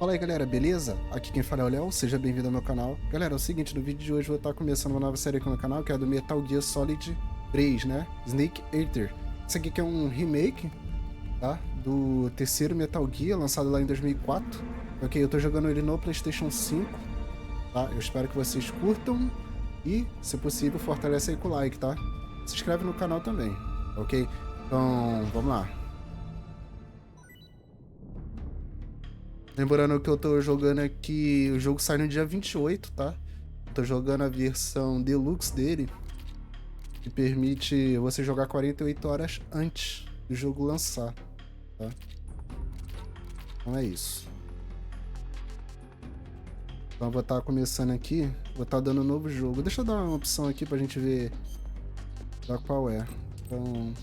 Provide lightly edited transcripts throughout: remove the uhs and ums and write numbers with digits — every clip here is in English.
Fala aí galera, beleza? Aqui quem fala é o Léo, seja bem-vindo ao meu canal. Galera, é o seguinte, no vídeo de hoje eu vou estar começando uma nova série aqui no canal, que é a do Metal Gear Solid 3, né? Snake Eater. Esse aqui que é um remake, tá? Do terceiro Metal Gear, lançado lá em 2004. Ok, eu tô jogando ele no PlayStation 5, tá? Eu espero que vocês curtam e, se possível, fortalece aí com o like, tá? Se inscreve no canal também, ok? Então, vamos lá. Lembrando que eu tô jogando aqui, o jogo sai no dia 28, tá? Eu tô jogando a versão deluxe dele, que permite você jogar 48 horas antes do jogo lançar, tá? Então é isso. Então eu vou estar começando aqui, vou estar dando um novo jogo. Deixa eu dar uma opção aqui pra gente ver da qual é. Então,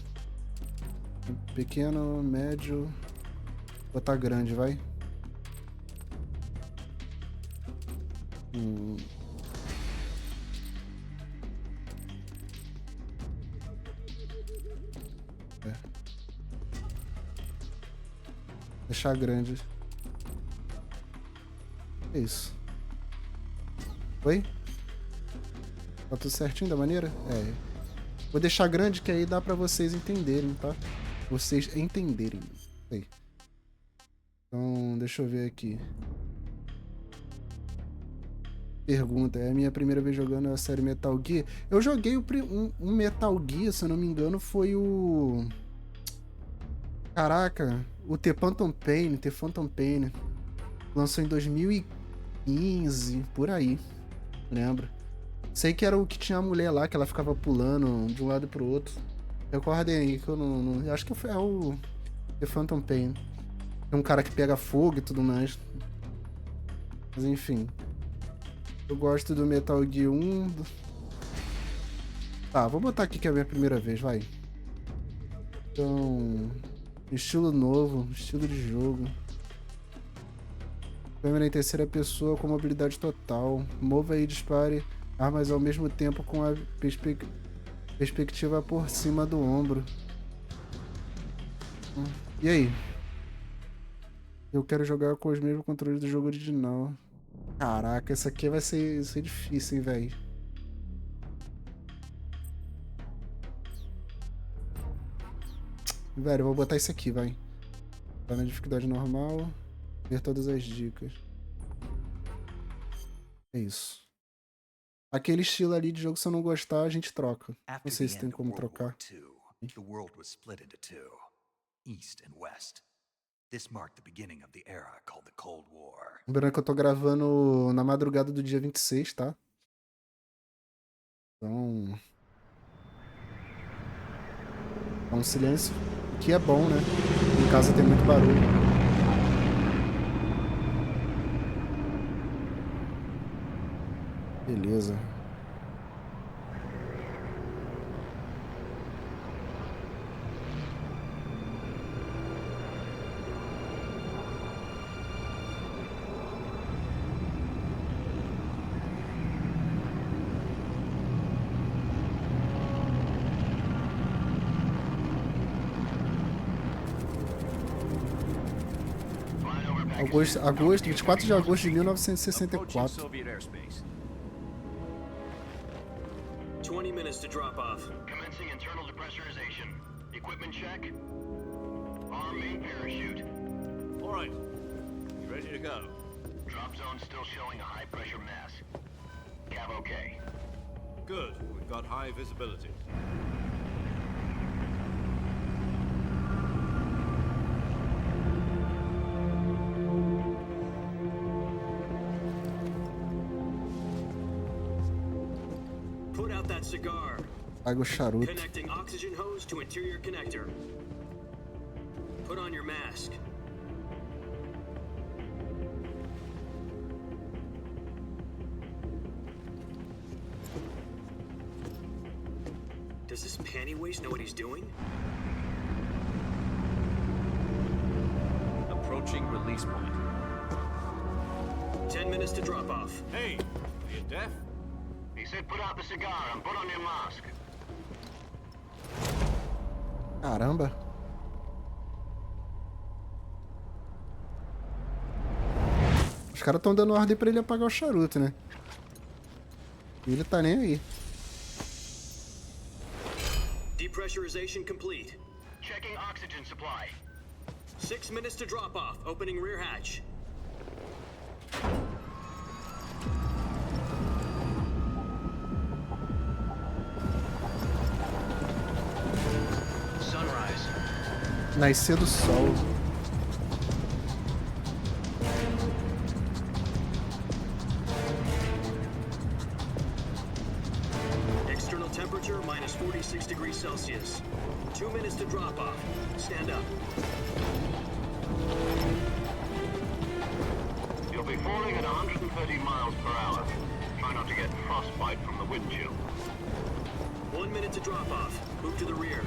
pequeno, médio, vou botar grande, vai. É. Deixar grande. É isso. Oi? Tá tudo certinho da maneira? É. Vou deixar grande que aí dá pra vocês entenderem, tá? Vocês entenderem. Aí. Então, deixa eu ver aqui. Pergunta, é a minha primeira vez jogando a série Metal Gear. Eu joguei um Metal Gear, se eu não me engano, foi o... Caraca, o The Phantom Pain. Lançou em 2015, por aí. Lembro. Sei que era o que tinha a mulher lá, que ela ficava pulando de um lado pro outro. Recordem aí, que eu não... Acho que é o The Phantom Pain. Tem um cara que pega fogo e tudo mais. Mas enfim. Eu gosto do Metal Gear 1. Tá, vou botar aqui que é a minha primeira vez, vai. Então... Estilo novo, estilo de jogo. Câmera em terceira pessoa com mobilidade total. Mova e dispare armas ao mesmo tempo com a perspectiva por cima do ombro. E aí? Eu quero jogar com os mesmos controles do jogo original. Caraca, essa aqui vai ser difícil, hein, velho. Velho, eu vou botar isso aqui, vai. Tá na dificuldade normal. Ver todas as dicas. É isso. Aquele estilo ali de jogo, se eu não gostar, a gente troca. Não sei se tem como trocar. The world was split into two, East and West. This marked the beginning of the era called the Cold War. Lembrando que eu tô gravando na madrugada do dia 26, tá? Então... É um silêncio que é bom, né? Em casa tem muito barulho. Beleza. Agosto, 24 de agosto de 1964. 20 minutes to drop off. Commencing internal depressurization. Equipment check. Arm main parachute. All right. You ready to go? Drop zone still showing a high pressure mass. Cav okay. Good. We've got high visibility. Put out that cigar. Paga o charuto. Connecting oxygen hose to interior connector. Put on your mask. Does this panty waste know what he's doing? Approaching release point. 10 minutes to drop off. Hey, are you deaf? He said put out the cigar and put on your mask. Caramba. Os caras estão dando ordem pra ele apagar o charuto, né? E ele tá nem aí. Depressurization complete. Checking oxygen supply. 6 minutes to drop off. Opening rear hatch. Sunrise. Nascer do sol. External temperature minus 46 degrees Celsius. 2 minutes to drop off. Stand up. You'll be falling at 130 miles per hour. Try not to get frostbite from the wind chill. 1 minute to drop off. Move to the rear.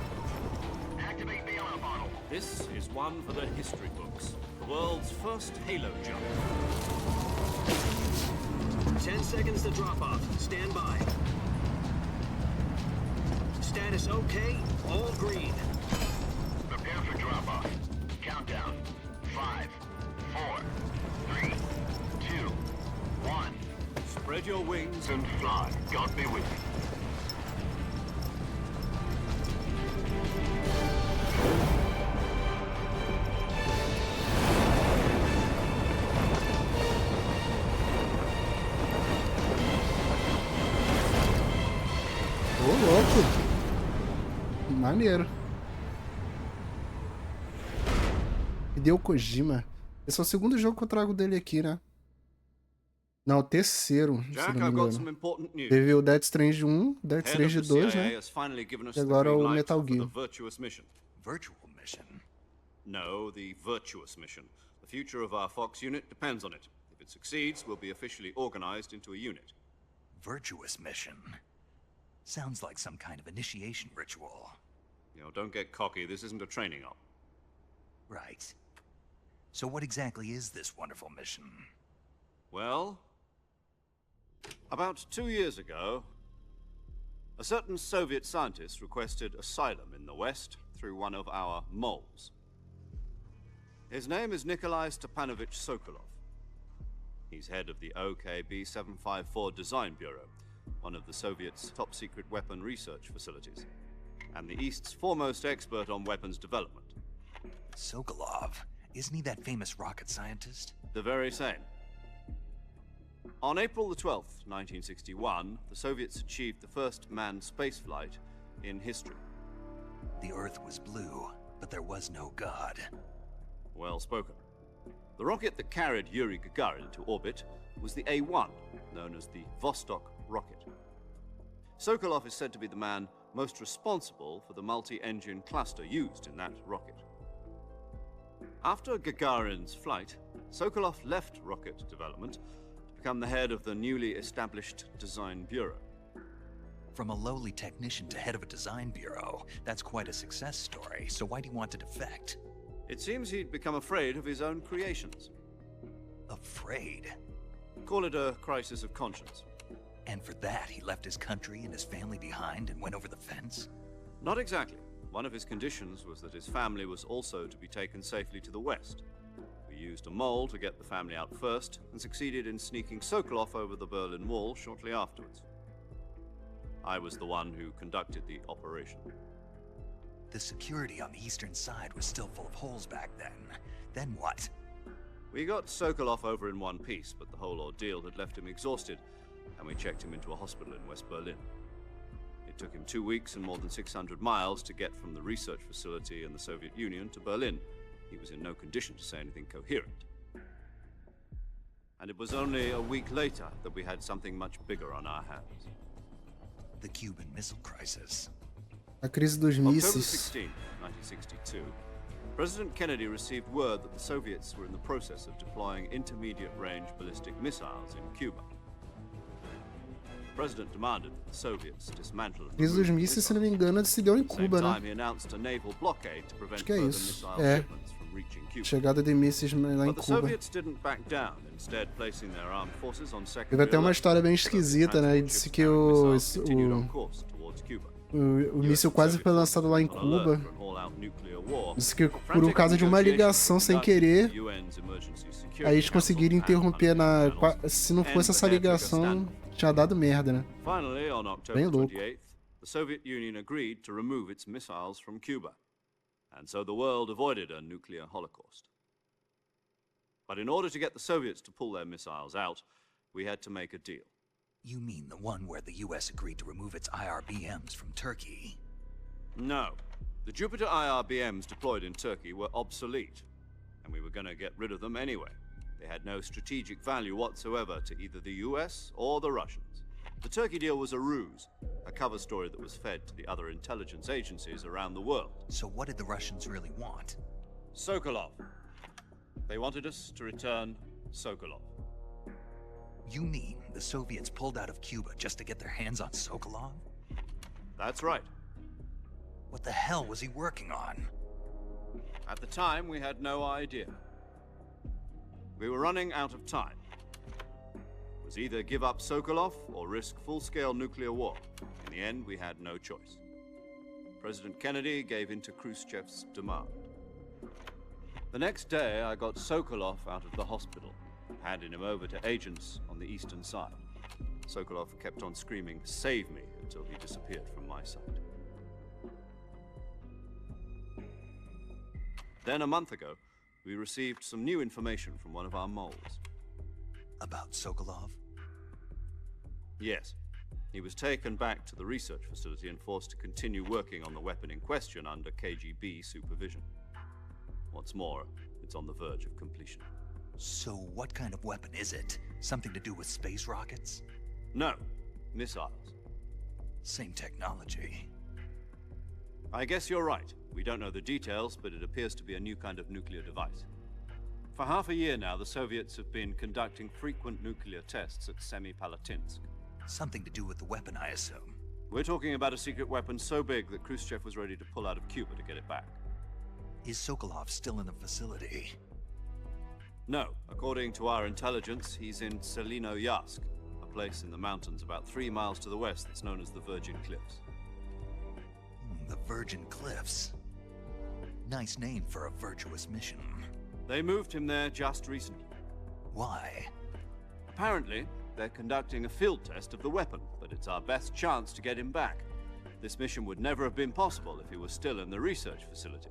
Activate the yellow bottle. This is one for the history books. The world's first halo jump. 10 seconds to drop off. Stand by. Status okay. All green. Prepare for drop-off. Countdown. 5, 4, 3, 2, 1. Spread your wings And fly. God be with you. Ô, louco. Maneiro. Hideo Kojima. Esse é o segundo jogo que eu trago dele aqui, né? Não, o terceiro, se Jack, não I've me got some engano. important news. Teve o Death Stranding 1, Death Head of Stranding the 2, CIA né? has finally given us E the agora green o light Metal for the Gear. virtuous mission. Virtual mission. No, the virtuous mission. The future of our Fox unit depends on it. If it succeeds, we'll be officially organized into a unit. Virtuous mission. Sounds like some kind of initiation ritual. You know, don't get cocky. This isn't a training op. Right. So what exactly is this wonderful mission? Well, about 2 years ago, a certain Soviet scientist requested asylum in the West through one of our moles. His name is Nikolai Stepanovich Sokolov. He's head of the OKB-754 Design Bureau, one of the Soviets' top-secret weapon research facilities, and the East's foremost expert on weapons development. Sokolov. Isn't he that famous rocket scientist? The very same. On April the 12th, 1961, the Soviets achieved the first manned spaceflight in history. The Earth was blue, but there was no God. Well spoken. The rocket that carried Yuri Gagarin into orbit was the A-1, known as the Vostok rocket. Sokolov is said to be the man most responsible for the multi-engine cluster used in that rocket. After Gagarin's flight, Sokolov left rocket development to become the head of the newly established Design Bureau. From a lowly technician to head of a design bureau, that's quite a success story, so why'd he want to defect? It seems he'd become afraid of his own creations. Afraid? Call it a crisis of conscience. And for that, he left his country and his family behind and went over the fence? Not exactly. One of his conditions was that his family was also to be taken safely to the West. We used a mole to get the family out first, and succeeded in sneaking Sokolov over the Berlin Wall shortly afterwards. I was the one who conducted the operation. The security on the eastern side was still full of holes back then. Then what? We got Sokolov over in one piece, but the whole ordeal had left him exhausted, and we checked him into a hospital in West Berlin. It took him 2 weeks and more than 600 miles to get from the research facility in the Soviet Union to Berlin. He was in no condition to say anything coherent. And it was only a week later that we had something much bigger on our hands. The Cuban Missile Crisis. A crise dos October mísseis. 16, 1962, President Kennedy received word that the Soviets were in the process of deploying intermediate-range ballistic missiles in Cuba. The President demanded that the Soviets dismantle A and crise dos remove the mísseis, se não missiles. me engano, se deu em At the same Cuba, time, né? he announced a naval blockade to prevent Acho que é further isso. missile É. shipments from reaching Cuba. Chegada de mísseis lá em But the Cuba. Soviets didn't back down, instead placing their armed forces on Teve secondary até uma alert história bem so that the esquisita, né? Ele transport disse ships que carrying missiles continued on o course towards Cuba. O míssil quase foi lançado lá em Cuba. Diz que por um caso de uma ligação sem querer, aí eles conseguiram interromper na... Se não fosse essa ligação, tinha dado merda, né? Finally, on October Bem louco. 28th, the Soviet Union agreed to remove its missiles from Cuba, and so the world avoided a nuclear holocaust. But in order to get the Soviets to pull their missiles out, we had to make a deal. You mean the one where the US agreed to remove its IRBMs from Turkey? No. The Jupiter IRBMs deployed in Turkey were obsolete, and we were going to get rid of them anyway. They had no strategic value whatsoever to either the US or the Russians. The Turkey deal was a ruse, a cover story that was fed to the other intelligence agencies around the world. So what did the Russians really want? Sokolov. They wanted us to return Sokolov. You mean the Soviets pulled out of Cuba just to get their hands on Sokolov? That's right. What the hell was he working on? At the time, we had no idea. We were running out of time. It was either give up Sokolov or risk full-scale nuclear war. In the end, we had no choice. President Kennedy gave in to Khrushchev's demand. The next day, I got Sokolov out of the hospital, handing him over to agents on the eastern side. Sokolov kept on screaming, "Save me," until he disappeared from my sight. Then a month ago, we received some new information from one of our moles. About Sokolov? Yes. He was taken back to the research facility and forced to continue working on the weapon in question under KGB supervision. What's more, it's on the verge of completion. So what kind of weapon is it? Something to do with space rockets? No, missiles. Same technology. I guess you're right. We don't know the details, but it appears to be a new kind of nuclear device. For half a year now, the Soviets have been conducting frequent nuclear tests at Semipalatinsk. Something to do with the weapon, I assume. We're talking about a secret weapon so big that Khrushchev was ready to pull out of Cuba to get it back. Is Sokolov still in the facility? No. According to our intelligence, he's in Selinoyarsk, a place in the mountains about 3 miles to the west that's known as the Virgin Cliffs. The Virgin Cliffs. Nice name for a virtuous mission. They moved him there just recently. Why? Apparently, they're conducting a field test of the weapon, but it's our best chance to get him back. This mission would never have been possible if he was still in the research facility.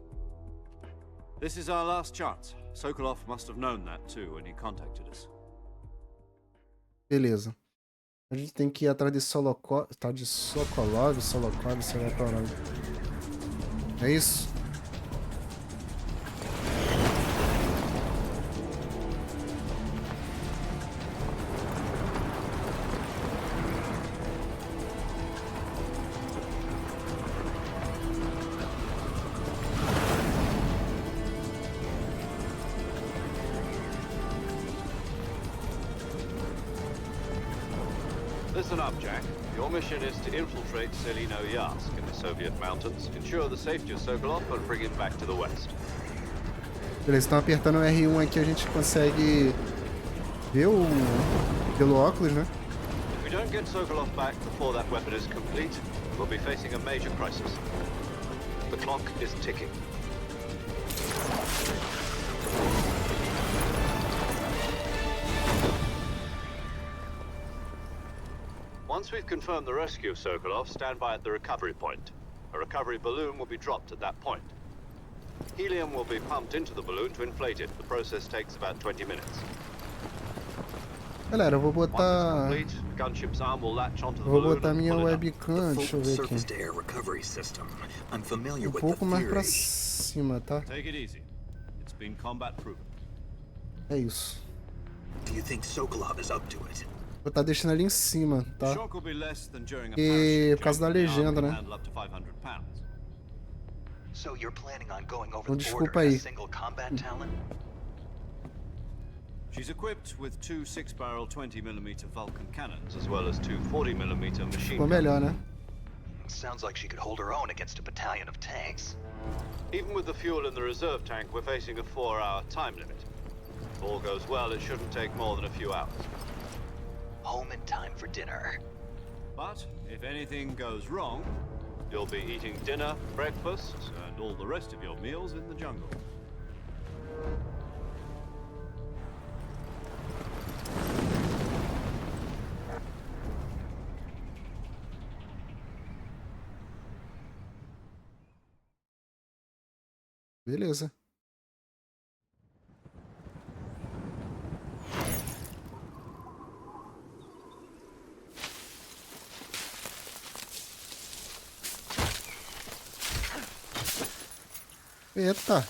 This is our last chance. Sokolov must have known that too when he contacted us. Beleza. A gente tem que ir atrás de Sokolov, sei lá qual é o nome. É isso? Listen up, Jack. Your mission is to infiltrate Selinoyarsk in the Soviet mountains, ensure the safety of Sokolov, and bring him back to the west. Beleza, então apertando o R1 aqui a gente consegue ver pelo óculos, né? If we don't get Sokolov back before that weapon is complete, we'll be facing a major crisis. The clock is ticking. Once we've confirmed the rescue of Sokolov, stand by at the recovery point. A recovery balloon will be dropped at that point. Helium will be pumped into the balloon to inflate it. The process takes about 20 minutes. Galera, eu vou Once botar... it's complete, gunship's arm will latch onto the Vou balloon botar and minha pull it up. webcam, deixa eu ver aqui. Surface-to-air recovery system. I'm familiar with the Pouco mais pra theory. cima, tá? Take it easy. It's been combat proven. É isso. Do you think Sokolov is up to it? Vou estar deixando ali em cima, tá? Shock will be less than during a E parachute por causa da jump, the arm legenda, can né? handle up to 500 pounds. So you're planning on going over Então the desculpa border in aí. a single combat talent? She's equipped with 2 6-barrel 20mm Vulcan cannons, as well as 2 40mm machine Ficou guns. melhor, né? Sounds like she could hold her own against a battalion of tanks. Even with the fuel in the reserve tank, we're facing a 4-hour time limit. If all goes well, it shouldn't take more than a few hours. Home in time for dinner. But if anything goes wrong, You'll be eating dinner, breakfast, and all the rest of your meals in the jungle. Beleza. Eita.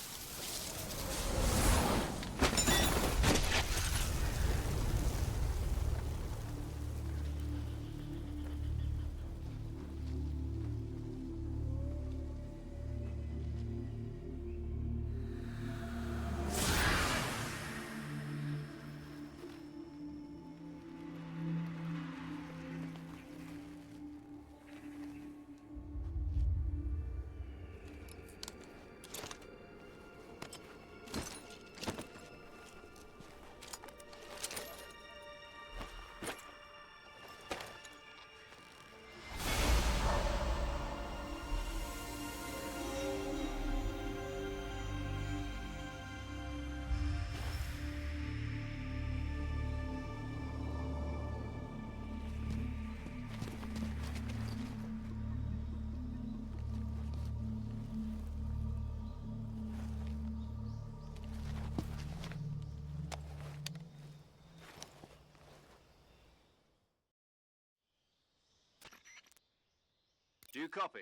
Do you copy?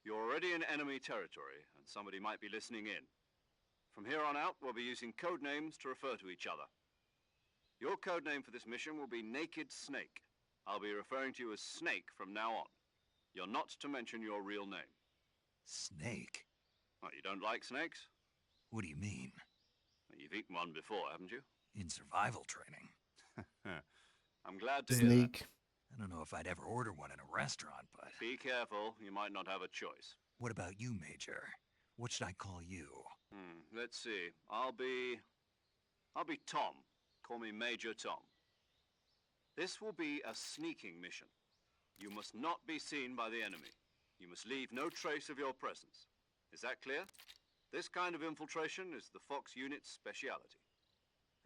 You're already in enemy territory, and somebody might be listening in. From here on out, we'll be using code names to refer to each other. Your code name for this mission will be Naked Snake. I'll be referring to you as Snake from now on. You're not to mention your real name. Snake? What, you don't like snakes? What do you mean? You've eaten one before, haven't you? In survival training? I'm glad to hear that. Snake. I don't know if I'd ever order one in a restaurant, but... Be careful, you might not have a choice. What about you, Major? What should I call you? Let's see. I'll be Tom. Call me Major Tom. This will be a sneaking mission. You must not be seen by the enemy. You must leave no trace of your presence. Is that clear? This kind of infiltration is the Fox unit's speciality.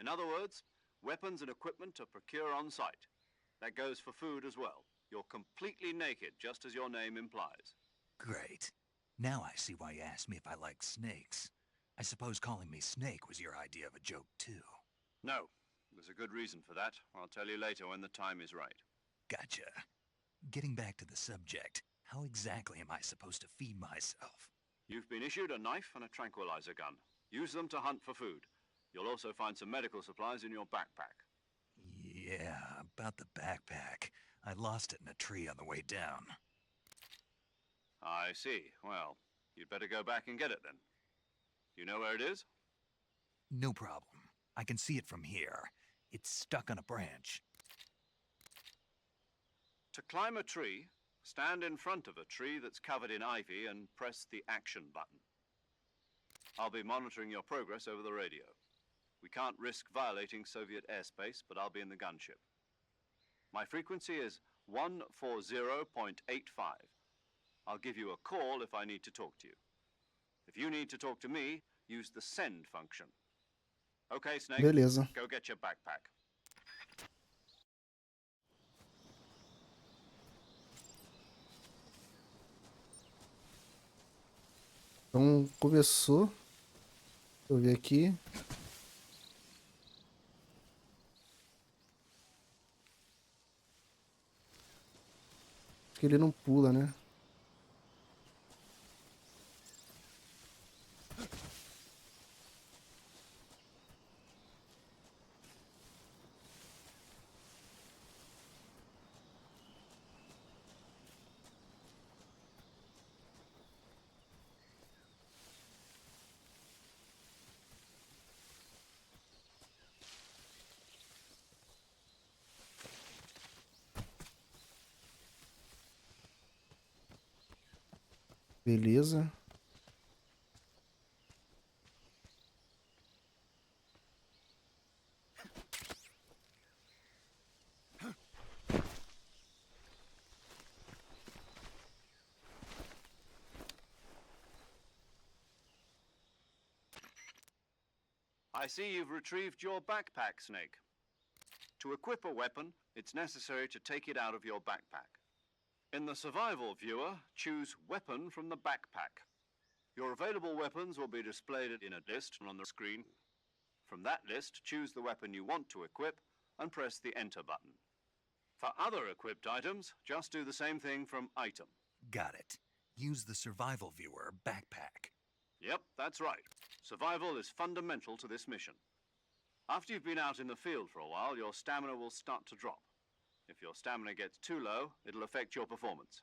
In other words, weapons and equipment are procured on site. That goes for food as well. You're completely naked, just as your name implies. Great. Now I see why you asked me if I like snakes. I suppose calling me Snake was your idea of a joke, too. No, there's a good reason for that. I'll tell you later when the time is right. Gotcha. Getting back to the subject, how exactly am I supposed to feed myself? You've been issued a knife and a tranquilizer gun. Use them to hunt for food. You'll also find some medical supplies in your backpack. Yeah, about the backpack. I lost it in a tree on the way down. I see. Well, you'd better go back and get it then. You know where it is? No problem. I can see it from here. It's stuck on a branch. To climb a tree, stand in front of a tree that's covered in ivy and press the action button. I'll be monitoring your progress over the radio. We can't risk violating Soviet airspace, but I'll be in the gunship. My frequency is 140.85. I'll give you a call if I need to talk to you. If you need to talk to me, use the send function. Okay, Snake. Beleza. Go get your backpack. Então, começou. Deixa eu ver aqui. Acho que ele não pula, né? Beleza. I see you've retrieved your backpack, Snake. To equip a weapon, it's necessary to take it out of your backpack. In the survival viewer, choose Weapon from the backpack. Your available weapons will be displayed in a list on the screen. From that list, choose the weapon you want to equip and press the Enter button. For other equipped items, just do the same thing from Item. Got it. Use the survival viewer backpack. Yep, that's right. Survival is fundamental to this mission. After you've been out in the field for a while, your stamina will start to drop. If your stamina gets too low, it'll affect your performance.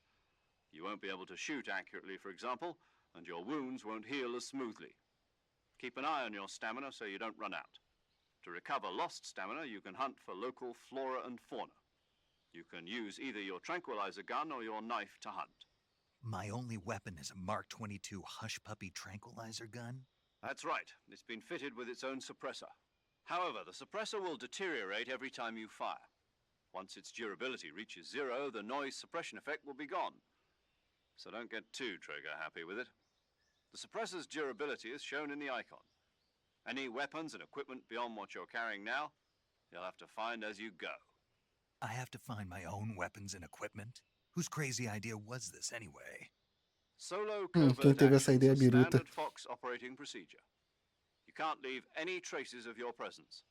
You won't be able to shoot accurately, for example, and your wounds won't heal as smoothly. Keep an eye on your stamina so you don't run out. To recover lost stamina, you can hunt for local flora and fauna. You can use either your tranquilizer gun or your knife to hunt. My only weapon is a Mark 22 Hush Puppy tranquilizer gun? That's right. It's been fitted with its own suppressor. However, the suppressor will deteriorate every time you fire. Once its durability reaches 0, the noise suppression effect will be gone. So don't get too trigger-happy with it. The suppressor's durability is shown in the icon. Any weapons and equipment beyond what you're carrying now, you'll have to find as you go. I have to find my own weapons and equipment? Whose crazy idea was this anyway? Solo Quem covert teve essa actions ideia are biruta? standard Fox operating procedure. You can't leave any traces of your presence.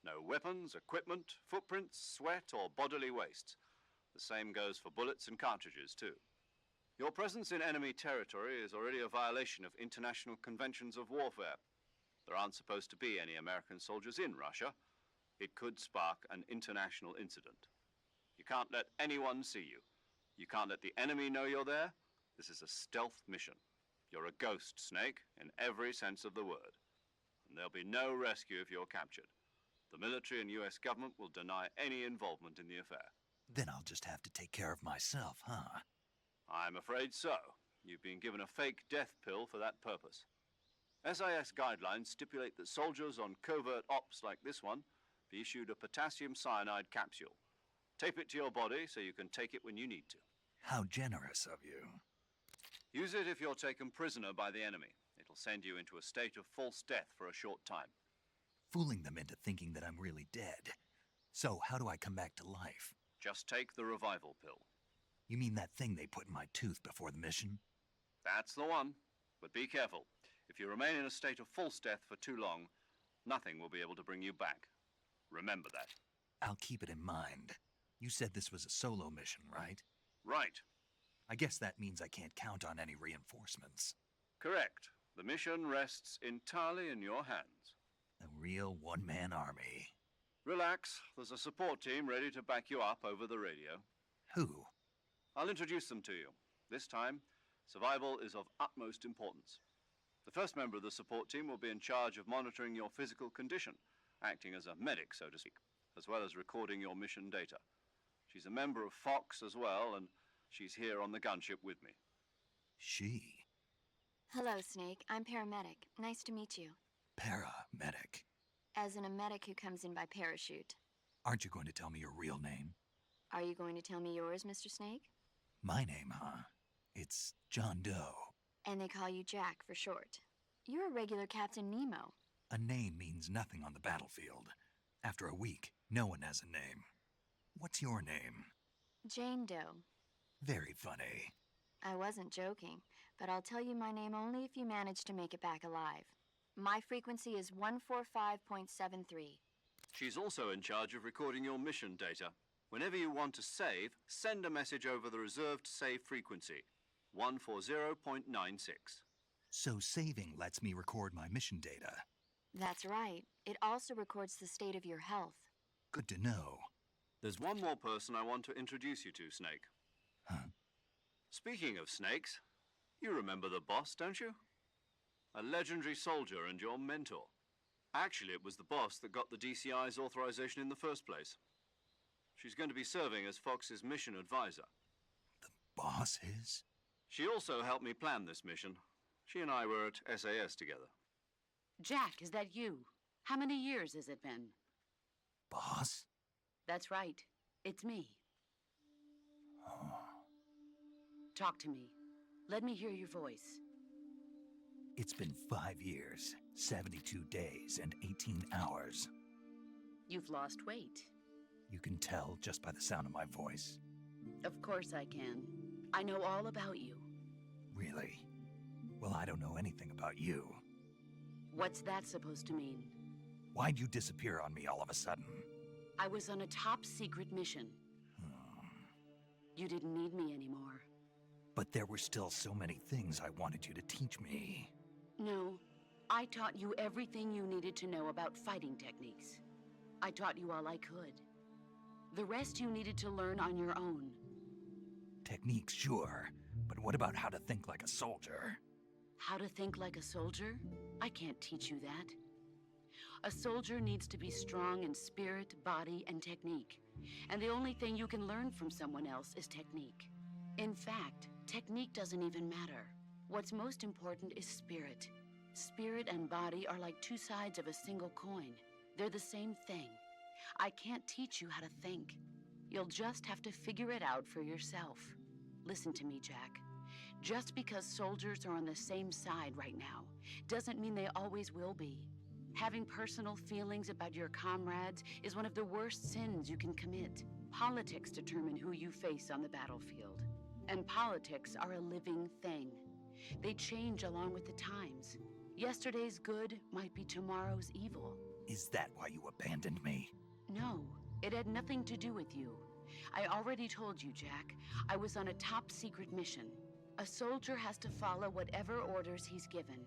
No weapons, equipment, footprints, sweat, or bodily waste. The same goes for bullets and cartridges, too. Your presence in enemy territory is already a violation of international conventions of warfare. There aren't supposed to be any American soldiers in Russia. It could spark an international incident. You can't let anyone see you. You can't let the enemy know you're there. This is a stealth mission. You're a ghost, Snake, in every sense of the word. And there'll be no rescue if you're captured. The military and US government will deny any involvement in the affair. Then I'll just have to take care of myself, huh? I'm afraid so. You've been given a fake death pill for that purpose. SIS guidelines stipulate that soldiers on covert ops like this one be issued a potassium cyanide capsule. Tape it to your body so you can take it when you need to. How generous of you. Use it if you're taken prisoner by the enemy. It'll send you into a state of false death for a short time. Fooling them into thinking that I'm really dead. So, how do I come back to life? Just take the revival pill. You mean that thing they put in my tooth before the mission? That's the one. But be careful. If you remain in a state of false death for too long, nothing will be able to bring you back. Remember that. I'll keep it in mind. You said this was a solo mission, right? Right. I guess that means I can't count on any reinforcements. Correct. The mission rests entirely in your hands. A real one-man army. Relax. There's a support team ready to back you up over the radio. Who? I'll introduce them to you. This time, survival is of utmost importance. The first member of the support team will be in charge of monitoring your physical condition, acting as a medic, so to speak, as well as recording your mission data. She's a member of Fox as well, and she's here on the gunship with me. She? Hello, Snake. I'm paramedic. Nice to meet you. Paramedic. As in a medic who comes in by parachute. Aren't you going to tell me your real name? Are you going to tell me yours, Mr. Snake? My name, huh? It's John Doe. And they call you Jack for short. You're a regular Captain Nemo. A name means nothing on the battlefield. After a week, no one has a name. What's your name? Jane Doe. Very funny. I wasn't joking, but I'll tell you my name only if you manage to make it back alive. My frequency is 145.73. She's also in charge of recording your mission data. Whenever you want to save, send a message over the reserved save frequency, 140.96. So saving lets me record my mission data. That's right. It also records the state of your health. Good to know. There's one more person I want to introduce you to, Snake. Huh? Speaking of snakes, you remember the boss, don't you? A legendary soldier and your mentor. Actually, it was the boss that got the DCI's authorization in the first place. She's going to be serving as Fox's mission advisor. The boss is? She also helped me plan this mission. She and I were at SAS together. Jack, is that you? How many years has it been? Boss? That's right. It's me. Oh. Talk to me. Let me hear your voice. It's been 5 years, 72 days, and 18 hours. You've lost weight. You can tell just by the sound of my voice. Of course I can. I know all about you. Really? Well, I don't know anything about you. What's that supposed to mean? Why'd you disappear on me all of a sudden? I was on a top-secret mission. You didn't need me anymore. But there were still so many things I wanted you to teach me. No, I taught you everything you needed to know about fighting techniques. I taught you all I could. The rest you needed to learn on your own. Techniques, sure. But what about how to think like a soldier? How to think like a soldier? I can't teach you that. A soldier needs to be strong in spirit, body, and technique. And the only thing you can learn from someone else is technique. In fact, technique doesn't even matter. What's most important is spirit. Spirit and body are like two sides of a single coin. They're the same thing. I can't teach you how to think. You'll just have to figure it out for yourself. Listen to me, Jack. Just because soldiers are on the same side right now doesn't mean they always will be. Having personal feelings about your comrades is one of the worst sins you can commit. Politics determine who you face on the battlefield. And politics are a living thing. They change along with the times. Yesterday's good might be tomorrow's evil. Is that why you abandoned me? No, it had nothing to do with you. I already told you, Jack. I was on a top-secret mission. A soldier has to follow whatever orders he's given.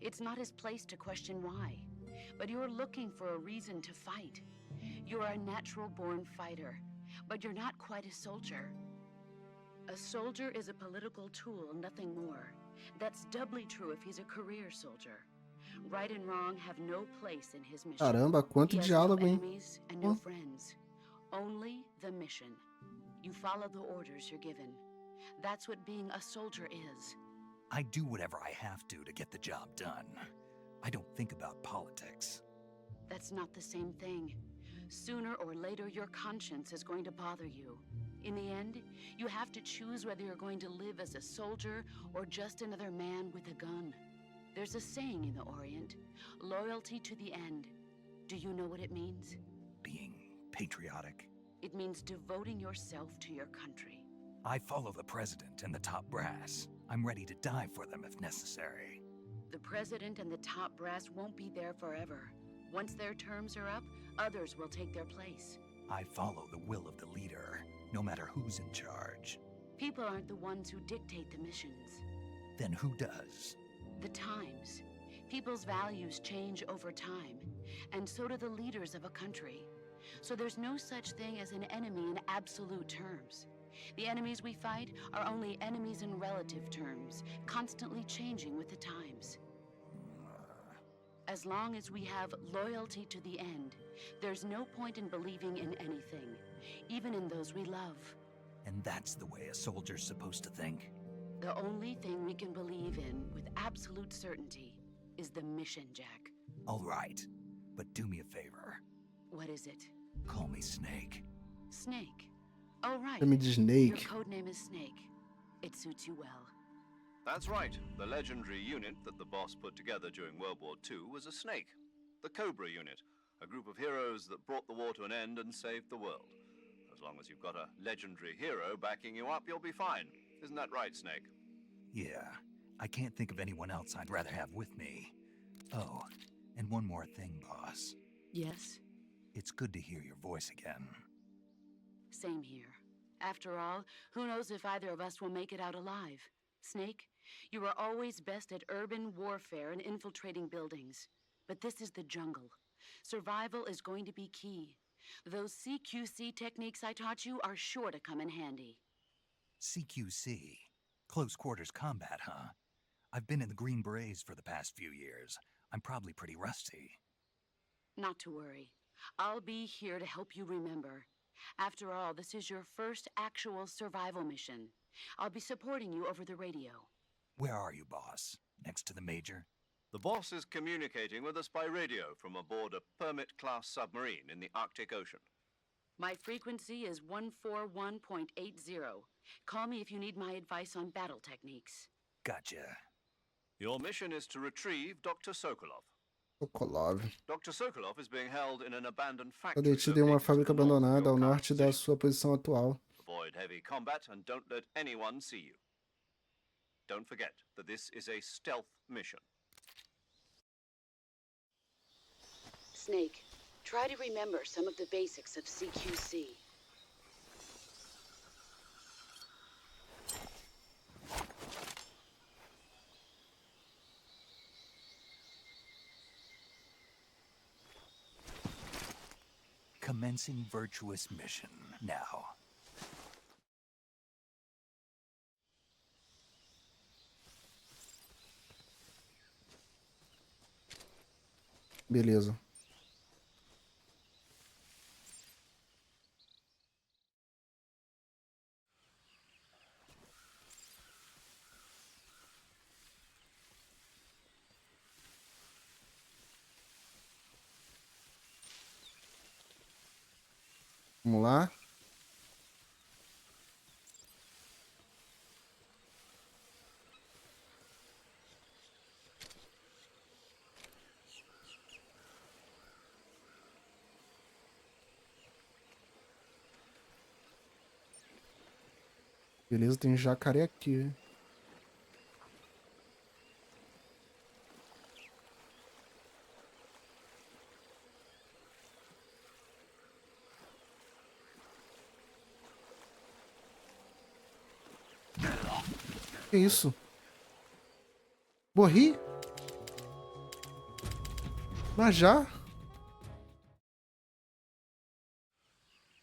It's not his place to question why. But you're looking for a reason to fight. You're a natural-born fighter, but you're not quite a soldier. A soldier is a political tool, nothing more. That's doubly true if he's a career soldier. Right and wrong have no place in his mission. Caramba, quanto He has diálogo, no hein? enemies and no friends. Only the mission. You follow the orders you're given. That's what being a soldier is. I do whatever I have to get the job done. I don't think about politics. That's not the same thing. Sooner or later, your conscience is going to bother you. In the end, you have to choose whether you're going to live as a soldier or just another man with a gun. There's a saying in the Orient, loyalty to the end. Do you know what it means? Being patriotic. It means devoting yourself to your country. I follow the president and the top brass. I'm ready to die for them if necessary. The president and the top brass won't be there forever. Once their terms are up, others will take their place. I follow the will of the leader, no matter who's in charge. People aren't the ones who dictate the missions. Then who does? The times. People's values change over time, and so do the leaders of a country. So there's no such thing as an enemy in absolute terms. The enemies we fight are only enemies in relative terms, constantly changing with the times. As long as we have loyalty to the end, there's no point in believing in anything, even in those we love. And that's the way a soldier's supposed to think? The only thing we can believe in with absolute certainty is the mission, Jack. All right, but do me a favor. What is it? Call me Snake. Snake. Oh, right. Chame de Your Snake. codename is Snake. It suits you well. That's right. The legendary unit that the boss put together during World War II was a snake. The Cobra unit, a group of heroes that brought the war to an end and saved the world. As long as you've got a legendary hero backing you up, you'll be fine. Isn't that right, Snake? Yeah, I can't think of anyone else I'd rather have with me. Oh, and one more thing, boss. Yes? It's good to hear your voice again. Same here. After all, who knows if either of us will make it out alive? Snake, you are always best at urban warfare and infiltrating buildings. But this is the jungle. Survival is going to be key. Those CQC techniques I taught you are sure to come in handy. CQC? Close quarters combat, huh? I've been in the Green Berets for the past few years. I'm probably pretty rusty. Not to worry. I'll be here to help you remember. After all, this is your first actual survival mission. I'll be supporting you over the radio. Where are you, boss? Next to the Major? The boss is communicating with us by radio from aboard a Permit-class submarine in the Arctic Ocean. My frequency is 141.80. Call me if you need my advice on battle techniques. Gotcha. Your mission is to retrieve Dr. Sokolov. Sokolov. Dr. Sokolov is being held in an abandoned Está factory detido em uma located to fábrica the north of abandonada your ao current norte da position. sua posição atual. Avoid heavy combat and don't let anyone see you. Don't forget that this is a stealth mission. Snake, try to remember some of the basics of CQC. Commencing virtuous mission now. Beleza. Vamos lá. Beleza, tem jacaré aqui. Que isso? Morri? Mas já?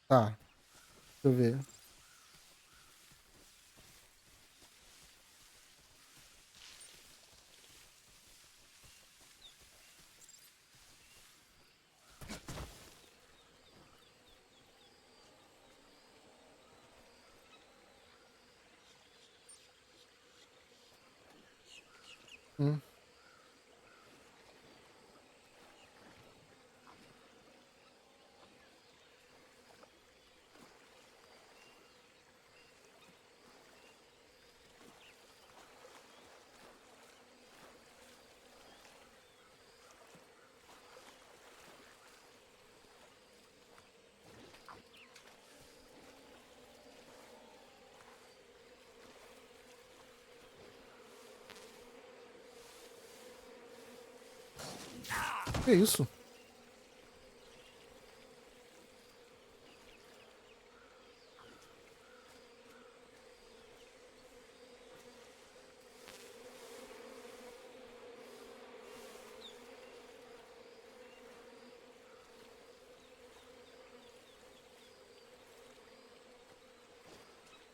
Tá. Deixa eu ver. Hum. Que isso?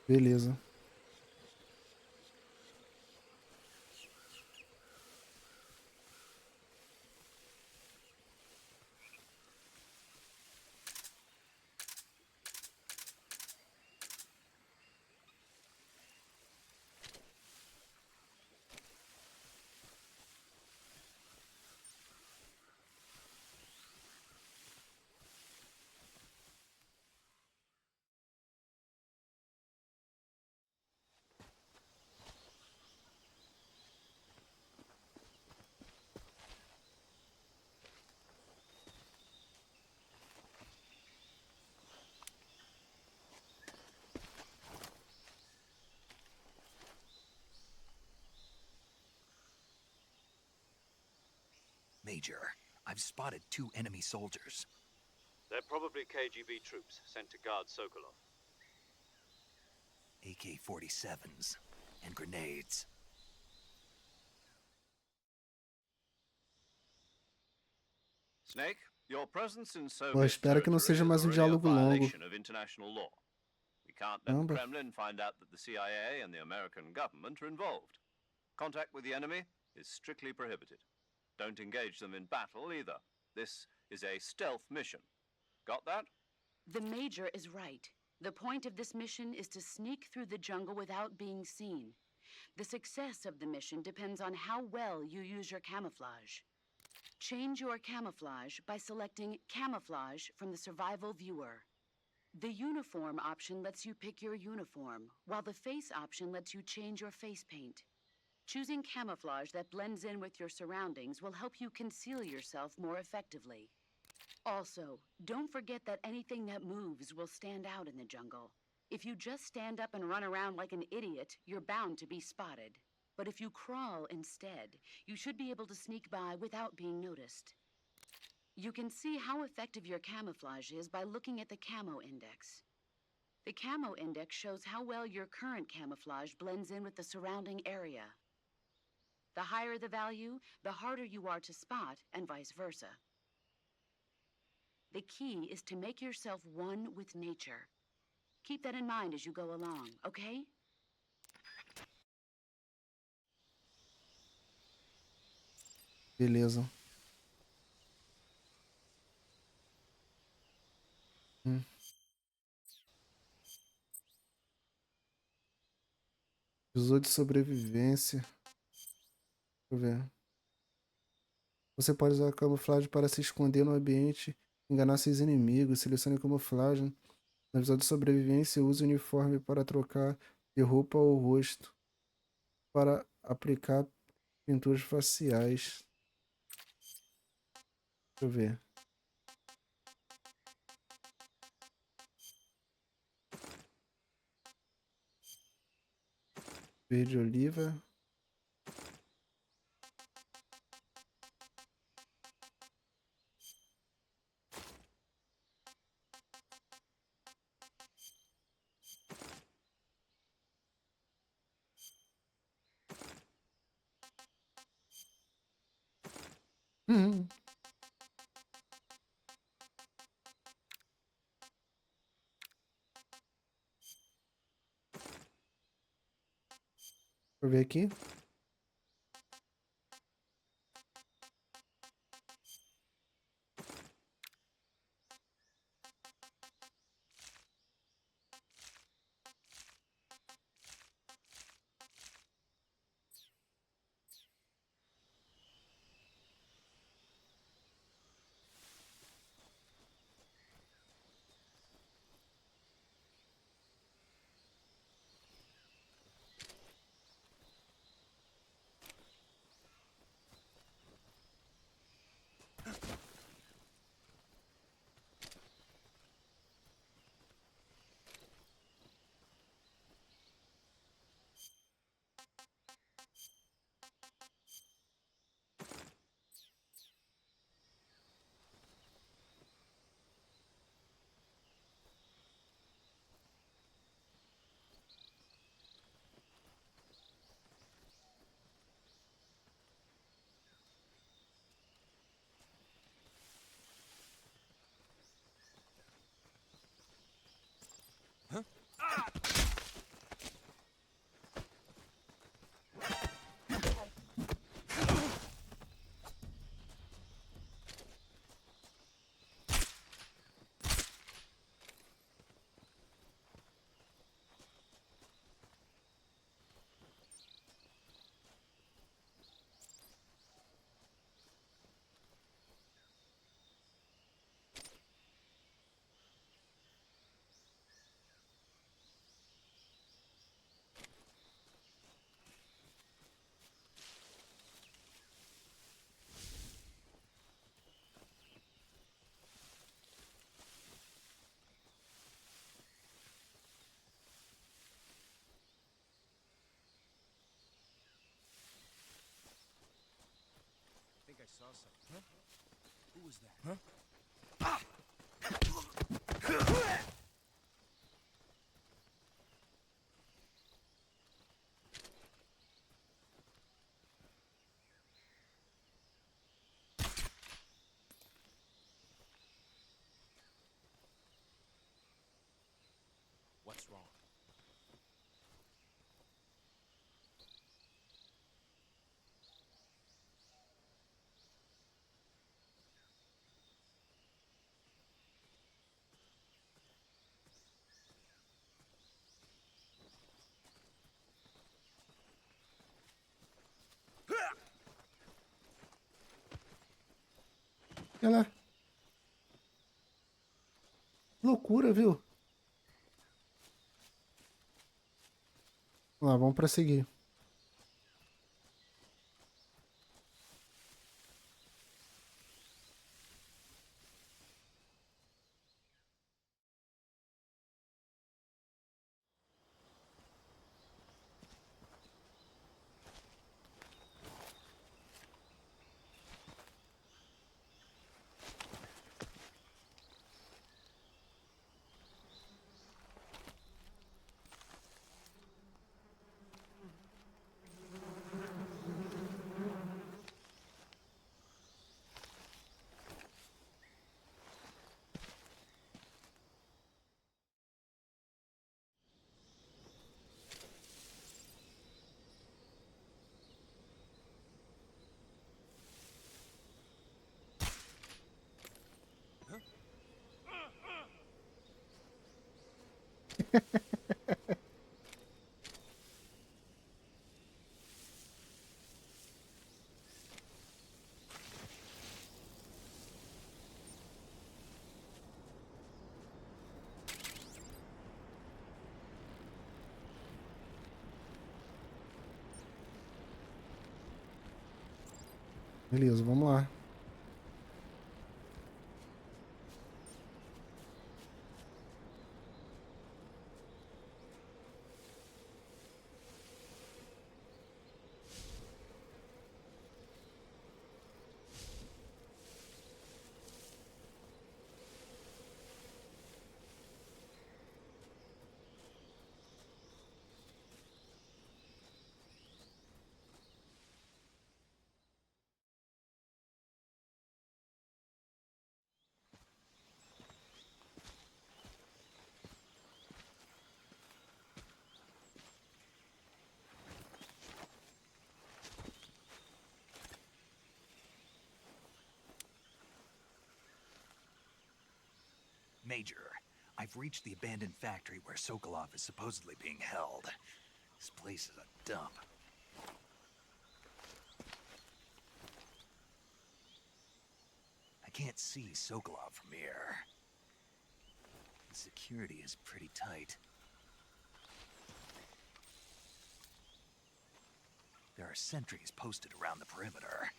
Beleza. Major, I've spotted 2 enemy soldiers. They're probably KGB troops sent to guard Sokolov. AK-47s and grenades. Snake, your presence in Bom, Soviet espero que não seja territory mais is um already a diálogo longo. violation of international law. We can't let the Caramba. Kremlin find out that the CIA and the American government are involved. Contact with the enemy is strictly prohibited. Don't engage them in battle either. This is a stealth mission. Got that? The Major is right. The point of this mission is to sneak through the jungle without being seen. The success of the mission depends on how well you use your camouflage. Change your camouflage by selecting Camouflage from the Survival Viewer. The Uniform option lets you pick your uniform, while the Face option lets you change your face paint. Choosing camouflage that blends in with your surroundings will help you conceal yourself more effectively. Also, don't forget that anything that moves will stand out in the jungle. If you just stand up and run around like an idiot, you're bound to be spotted. But if you crawl instead, you should be able to sneak by without being noticed. You can see how effective your camouflage is by looking at the camo index. The camo index shows how well your current camouflage blends in with the surrounding area. The higher the value, the harder you are to spot, and vice versa. The key is to make yourself one with nature. Keep that in mind as you go along, okay? Beleza. Usou de sobrevivência. Deixa eu ver. Você pode usar a camuflagem para se esconder no ambiente, enganar seus inimigos. Selecione camuflagem. Na visão de sobrevivência, use o uniforme para trocar de roupa ou rosto. Para aplicar pinturas faciais. Deixa eu ver. Verde oliva. Deixa eu ver aqui. I saw something. Huh? Who was that? Huh? What's wrong? Olha lá. Loucura, viu? Vamos lá, vamos prosseguir. Beleza, vamos lá. Major, I've reached the abandoned factory where Sokolov is supposedly being held. This place is a dump. I can't see Sokolov from here. The security is pretty tight. There are sentries posted around the perimeter.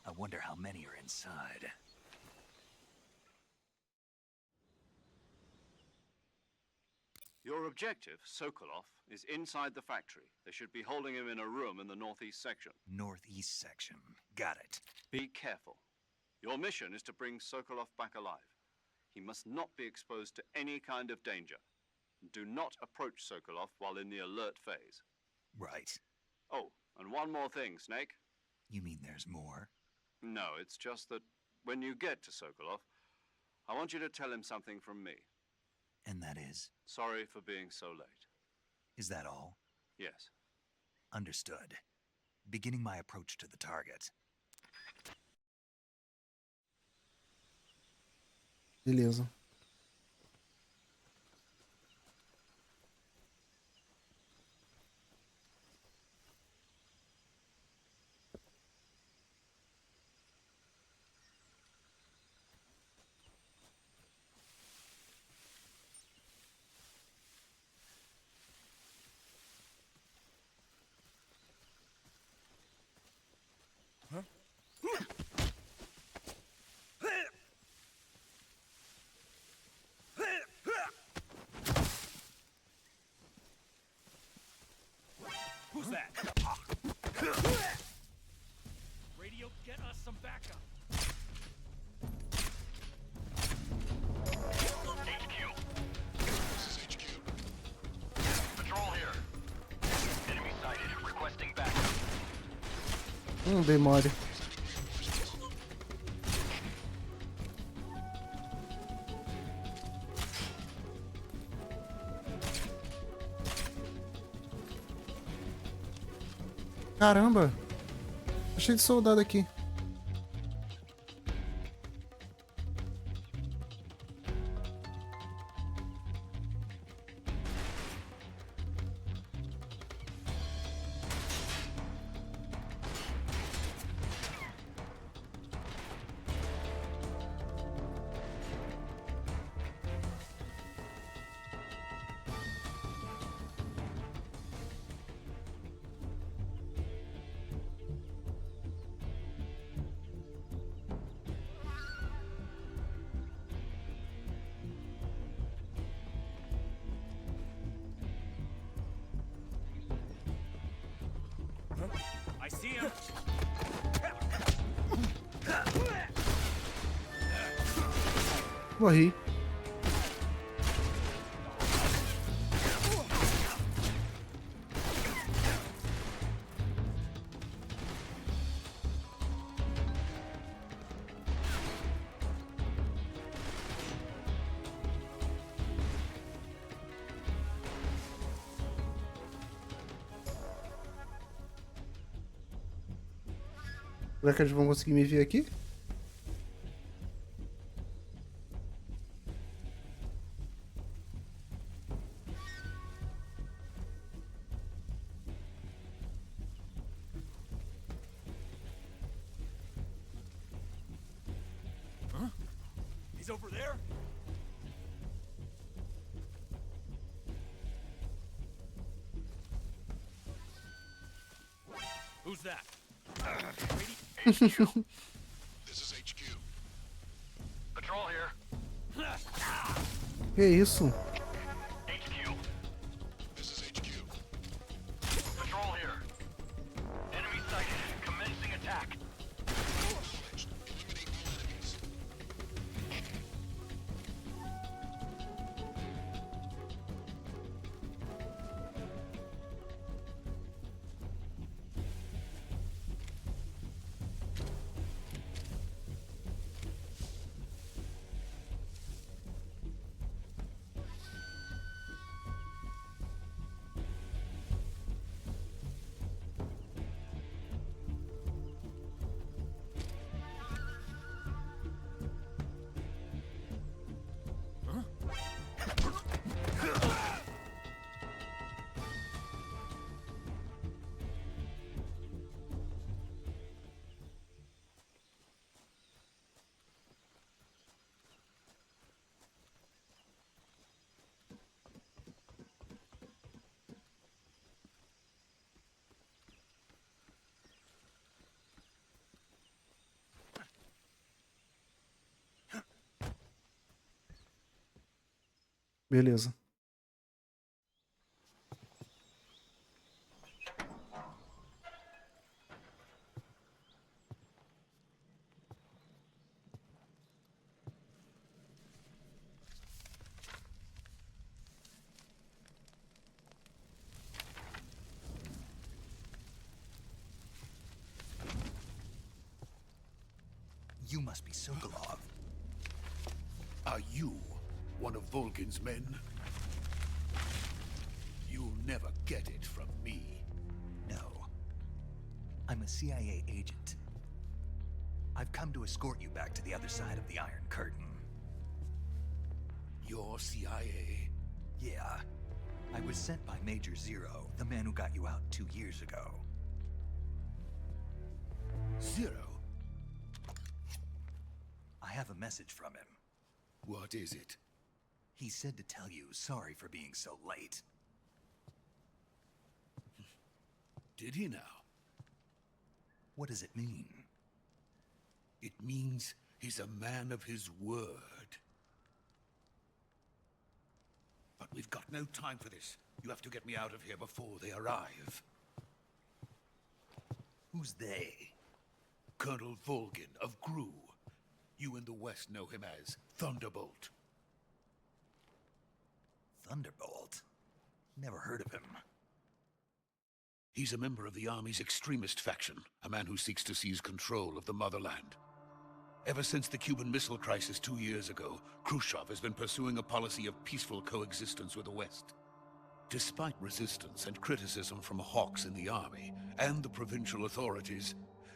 I wonder how many are inside. Your objective, Sokolov, is inside the factory. They should be holding him in a room in the northeast section. Northeast section. Got it. Be careful. Your mission is to bring Sokolov back alive. He must not be exposed to any kind of danger. Do not approach Sokolov while in the alert phase. Right. Oh, and one more thing, Snake. You mean there's more? No, it's just that when you get to Sokolov, I want you to tell him something from me. And that is? Sorry for being so late. Is that all? Yes. Understood. Beginning my approach to the target. Beleza. Who's that? Radio, get us some backup. HQ. This is HQ. Patrol here. Enemy sighted. Requesting backup. Demore. Caramba! Tá cheio de soldado aqui. I see him. Morri. Será que eles vão conseguir me ver aqui? He's over there? Who's that? HQ. This is HQ. Patrol here. Que isso? HQ. This is HQ. Patrol here. Enemy sighted. Commencing attack. Acknowledged. Eliminate all enemies. Beleza. You must be Sokolov. Are you one of Volgin's men? You'll never get it from me. No. I'm a CIA agent. I've come to escort you back to the other side of the Iron Curtain. You're CIA? Yeah. I was sent by Major Zero, the man who got you out 2 years ago. Zero? I have a message from him. What is it? He said to tell you sorry for being so late. Did he now? What does it mean? It means he's a man of his word. But we've got no time for this. You have to get me out of here before they arrive. Who's they? Colonel Volgin of Gru. You in the West know him as Thunderbolt. Thunderbolt? Never heard of him. He's a member of the Army's extremist faction, a man who seeks to seize control of the motherland. Ever since the Cuban Missile Crisis 2 years ago, Khrushchev has been pursuing a policy of peaceful coexistence with the West. Despite resistance and criticism from hawks in the Army and the provincial authorities,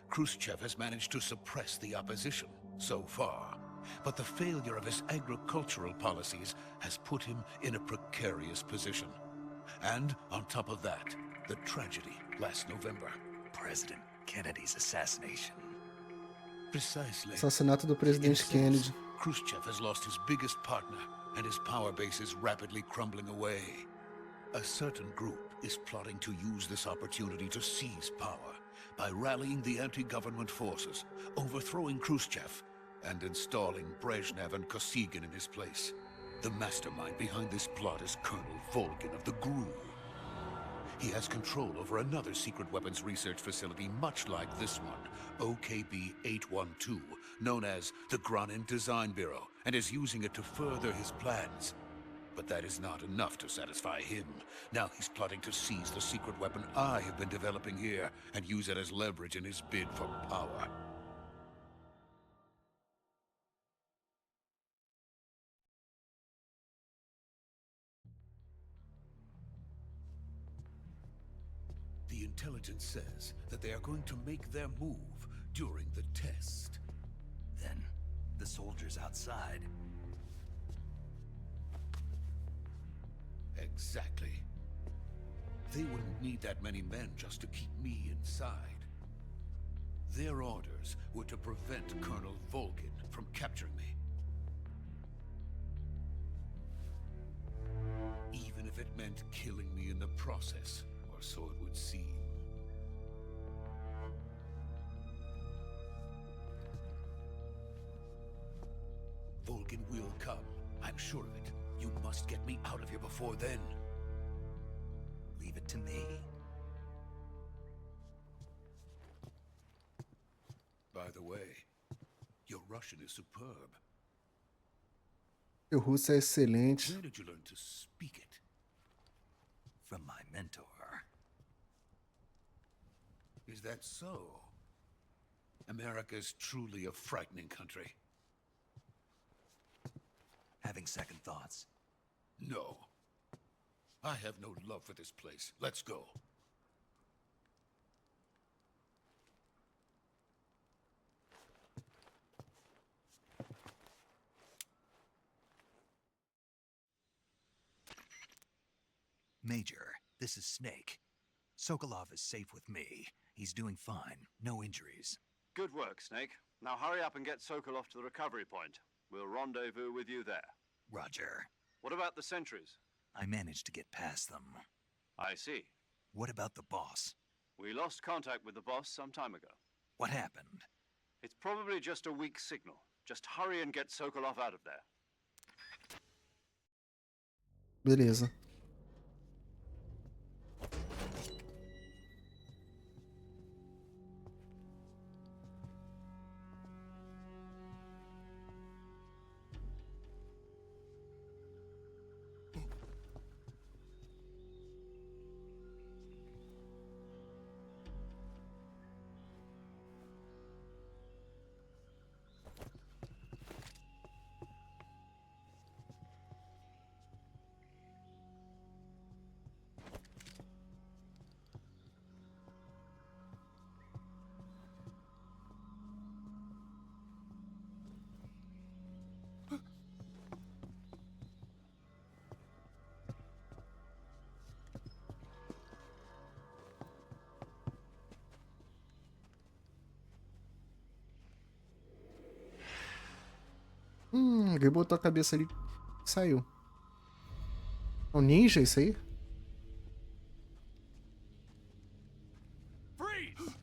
Khrushchev has managed to suppress the opposition so far. But the failure of his agricultural policies has put him in a precarious position. And on top of that, the tragedy last November. President Kennedy's assassination. Precisely. Assassinato do presidente In a sense, Kennedy. Khrushchev has lost his biggest partner, and his power base is rapidly crumbling away. A certain group is plotting to use this opportunity to seize power by rallying the anti-government forces, overthrowing Khrushchev, and installing Brezhnev and Kosygin in his place. The mastermind behind this plot is Colonel Volgin of the GRU. He has control over another secret weapons research facility much like this one, OKB-812, known as the Granin Design Bureau, and is using it to further his plans. But that is not enough to satisfy him. Now he's plotting to seize the secret weapon I have been developing here and use it as leverage in his bid for power. The intelligence says that they are going to make their move during the test. Then, the soldiers outside. Exactly. They wouldn't need that many men just to keep me inside. Their orders were to prevent Colonel Volgin from capturing me. meant killing me in the process, or so it would seem. Vulcan will come. I'm sure of it. You must get me out of here before then. Leave it to me. By the way, your Russian is superb. Seu russo é excelente. Where did you learn to speak it? From my mentor. Is that so? America's truly a frightening country. Having second thoughts. No. I have no love for this place. Let's go. Major, this is Snake. Sokolov is safe with me. He's doing fine. No injuries. Good work, Snake. Now hurry up and get Sokolov to the recovery point. We'll rendezvous with you there. Roger. What about the sentries? I managed to get past them. I see. What about the boss? We lost contact with the boss some time ago. What happened? It's probably just a weak signal. Just hurry and get Sokolov out of there. Beleza. Alguém botou a cabeça ali e saiu. É um ninja isso aí? Freeze!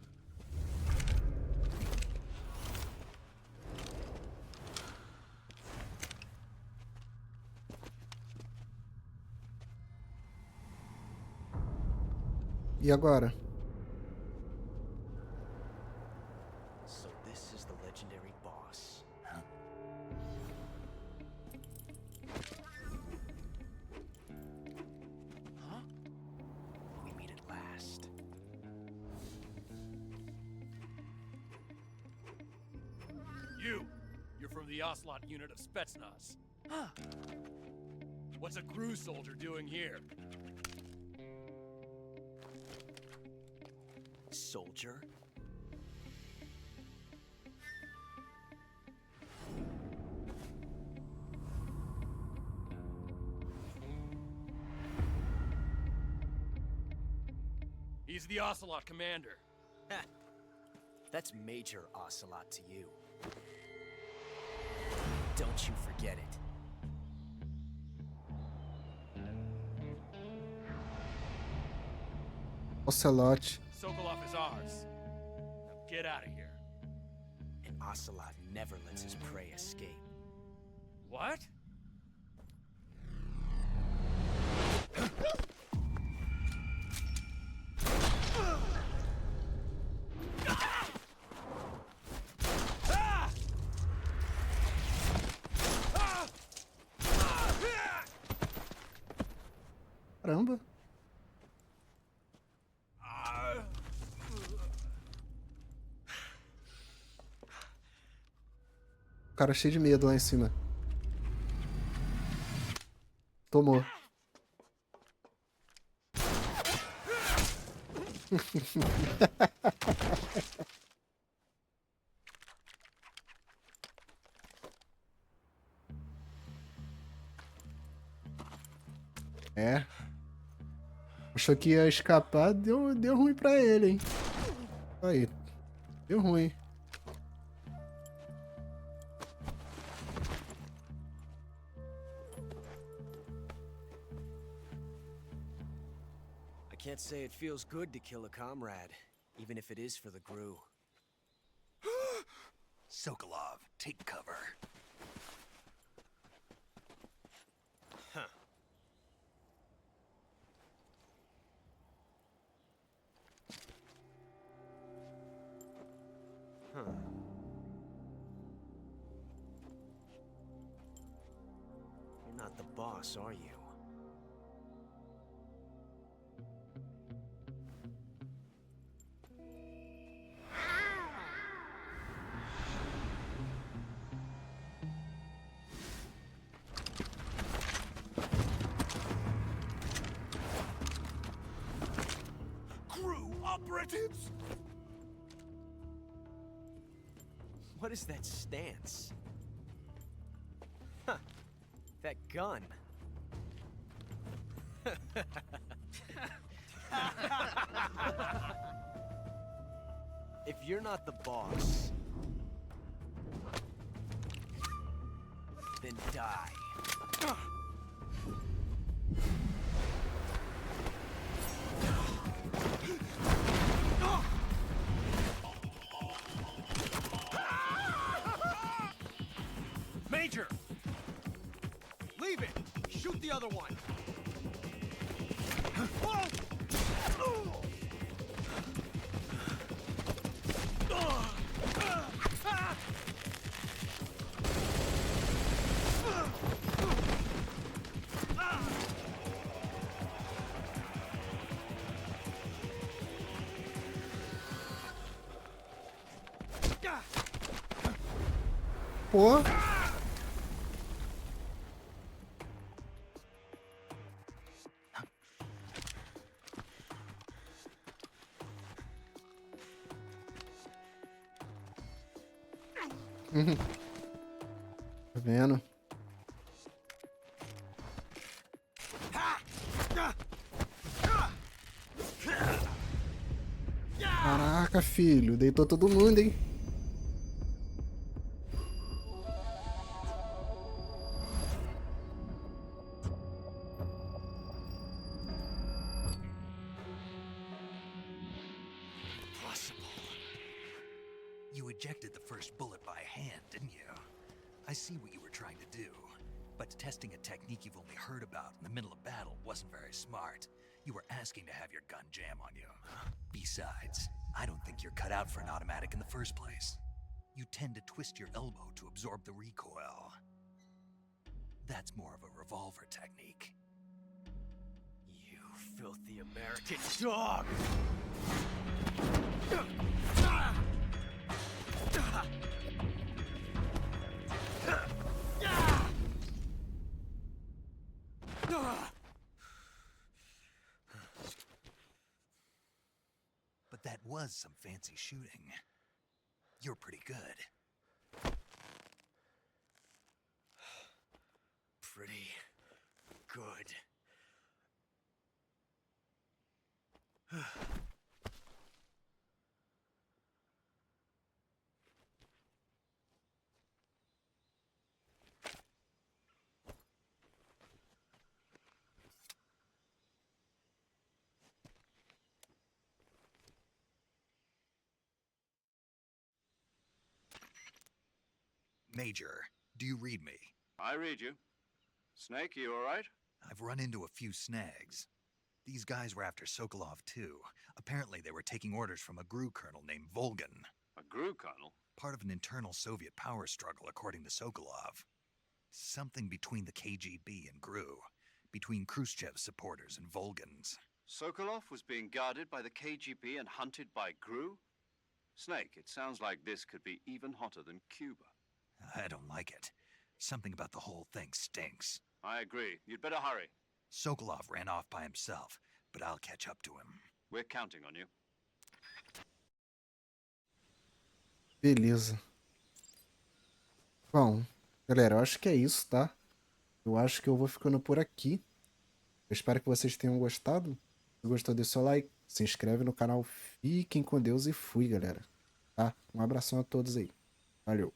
E agora? So this is the legendary boss. Huh? Huh? We meet at last. You're from the Ocelot unit of Spetsnaz. Huh. What's a crew soldier doing here? Soldier? He's the Ocelot commander. Ha! That's Major Ocelot to you. Don't you forget it. Ocelote. Sokolov is ours. Now get out of here. And Ocelot never lets his prey escape. What? Caramba. O cara cheio de medo lá em cima. Tomou. É. Achou que ia escapar, deu ruim pra ele, hein? Aí. Deu ruim. can't say it feels good to kill a comrade, even if it is for the Gru. Sokolov, take cover. Huh. Huh. You're not the boss, are you? Operatives? What is that stance? Huh. That gun. If you're not the boss, then die. Major! Leave it! Shoot the other one! Pô. Tá vendo? Caraca, filho. Deitou todo mundo, hein? You ejected the first bullet by hand, didn't you? I see what you were trying to do. But testing a technique you've only heard about in the middle of battle wasn't very smart. You were asking to have your gun jam on you. Besides, I don't think you're cut out for an automatic in the first place. You tend to twist your elbow to absorb the recoil. That's more of a revolver technique. You filthy American dog! But that was some fancy shooting. You're pretty good. Pretty good. Major, do you read me? I read you. Snake, you all right? I've run into a few snags. These guys were after Sokolov too. Apparently they were taking orders from a GRU colonel named Volgan. A GRU colonel? Part of an internal Soviet power struggle, according to Sokolov. Something between the KGB and GRU. Between Khrushchev's supporters and Volgan's. Sokolov was being guarded by the KGB and hunted by GRU? Snake, it sounds like this could be even hotter than Cuba. I don't like it. Something about the whole thing stinks. I agree. You'd better hurry. Sokolov ran off by himself, but I'll catch up to him. We're counting on you. Beleza. Bom, galera, eu acho que é isso, tá? Eu acho que eu vou ficando por aqui. Eu espero que vocês tenham gostado. Se gostou, deixa o seu like, se inscreve no canal. Fiquem com Deus e fui, galera. Tá? Um abração a todos aí. Valeu.